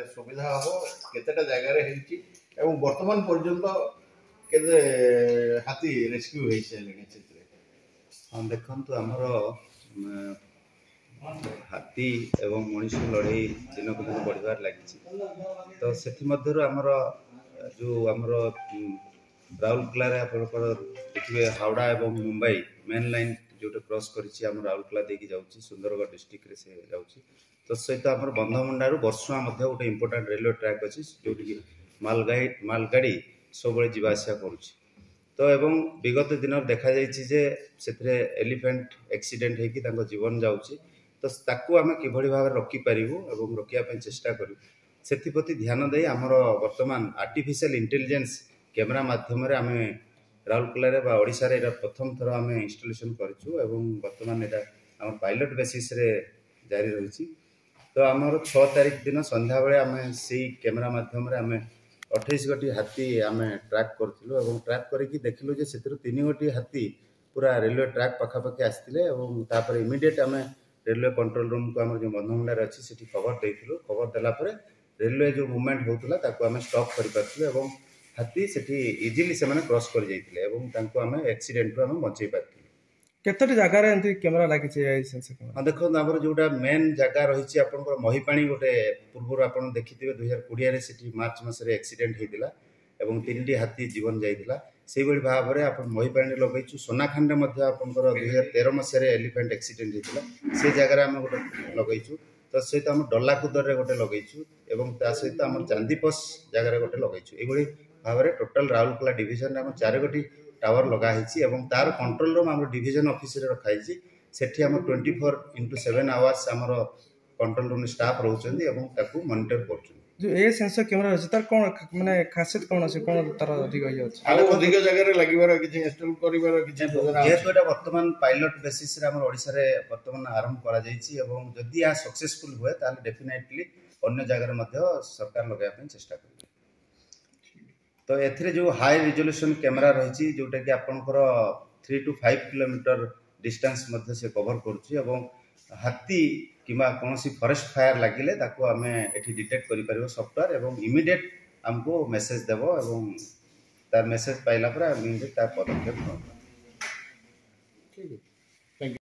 सुविधा हम केतेटा जगार वर्तमान पर्यंत केते हाथी रेस्क्यू हो सारे। हाँ देखु आमर हाथी एवं मनीष लड़े दिन को दिन बढ़िबार लगी। तो से आमर जो आमर राउरकेला देखिए हावड़ा एवं मुंबई मेन लाइन जो क्रॉस कर राउरकेला देखी जाऊँगी सुंदरगढ़ डिस्ट्रिक्ट रे से जाऊँगी। तो सहित आम बंधमुंडारू बर्षुआ गोटे इंपोर्टाट रेलवे ट्रैक अच्छी जो मालगाड़ी सब जावासिया करुँच। तो एवं विगत दिन देखा से एलिफेंट एक्सीडेंट होगी जीवन जाऊँगी। तो ताकू आम कि भाव रखिपारू और रखापी चेष्टा करूँ से ध्यान दे आमर वर्तमान आर्टिफिशियल इंटेलिजेंस कैमेरा माध्यम आम राउरकेला ओडिशा रे प्रथम थर आम इंस्टॉलेशन करूँ। वर्तमान यहाँ आम पायलट बेसिस रे जारी रही। तो आमर 6 तारीख दिन संध्या बेले आम से कैमेरा माध्यम आम 28 गोटी हाथी आम ट्रैक करूँ। ट्रैक करके देखिलु जे से 3 गोटी हाथी पूरा रेलवे ट्रैक पखापाखि आसते इमिडिएट आम रेलवे कंट्रोल रूम को आम जो बंधमुंडार अच्छी से खबर देलु। खबर देलापर रेलवे जो मूवमेंट होता आम स्टॉप कर हाथी से इजिली से क्रॉस कर जाते आम एक्सीडेंट आम बचाई पार्थ। केतोटी जगार एंती कैमरा लगी हाँ देखो आमर जोटा मेन जगह रही आपंकर महिपाणी गोटे पूर्व आप देखिए 2020 मार्च मसरे एक्सीडेंट होता और 3टी हाथी जीवन जाइला से भाव में आप महिपाणी लगेचु। सोनाखान आपंकर 2013 मसीह एलिफेंट एक्सीडेंट होता से जगह आम गोटे लगेचु। तो सहित आम डलाकुदर गोटे लगेचु और सहित आम चांदीपस जगह गोटे लगेचु। ये भाव में टोटाल राउरकेला डिविजन आम 4 गोटी टावर लगाई और तार कंट्रोल रूम आम डिविजन ऑफिस रे रखाई से 24x7 आवर्स आमर कंट्रोल रूम स्टाफ रोचे मॉनिटर कर जो ए सेंसर कैमरा अछि तार कोन माने खासियत कोन अछि कोन तार अधिक होय अछि आरो अधिक जगह रे लागिबार किछि इंस्टॉल करिबार किछि जेहेतु एटा वर्तमान पायलट बेसिस रे हमर ओडिसा रे वर्तमान आरंभ करा जायछि एवं जदि आ सक्सेसफुल हुए ताले डेफिनेटली अन्य जगह रे मध्ये सरकार लगाय पे चेष्टा करबे। तो एथिरे जो हाई रिजोल्यूशन कैमरा रही जोटा कि आपनकर 3 to 5 किलोमीटर डिस्टेंस मध्ये से कवर करूछि एवं हाथी किमा कौन सी फॉरेस्ट फायर लगिले ताको आमे एठी डिटेक्ट करि परिबो सॉफ्टवेयर एवं इमीडिएट हमको मेसेज देबो एवं तार मेसेज पाइला पर इमीडिएट तार पदक्षेप करबो। ठीक है।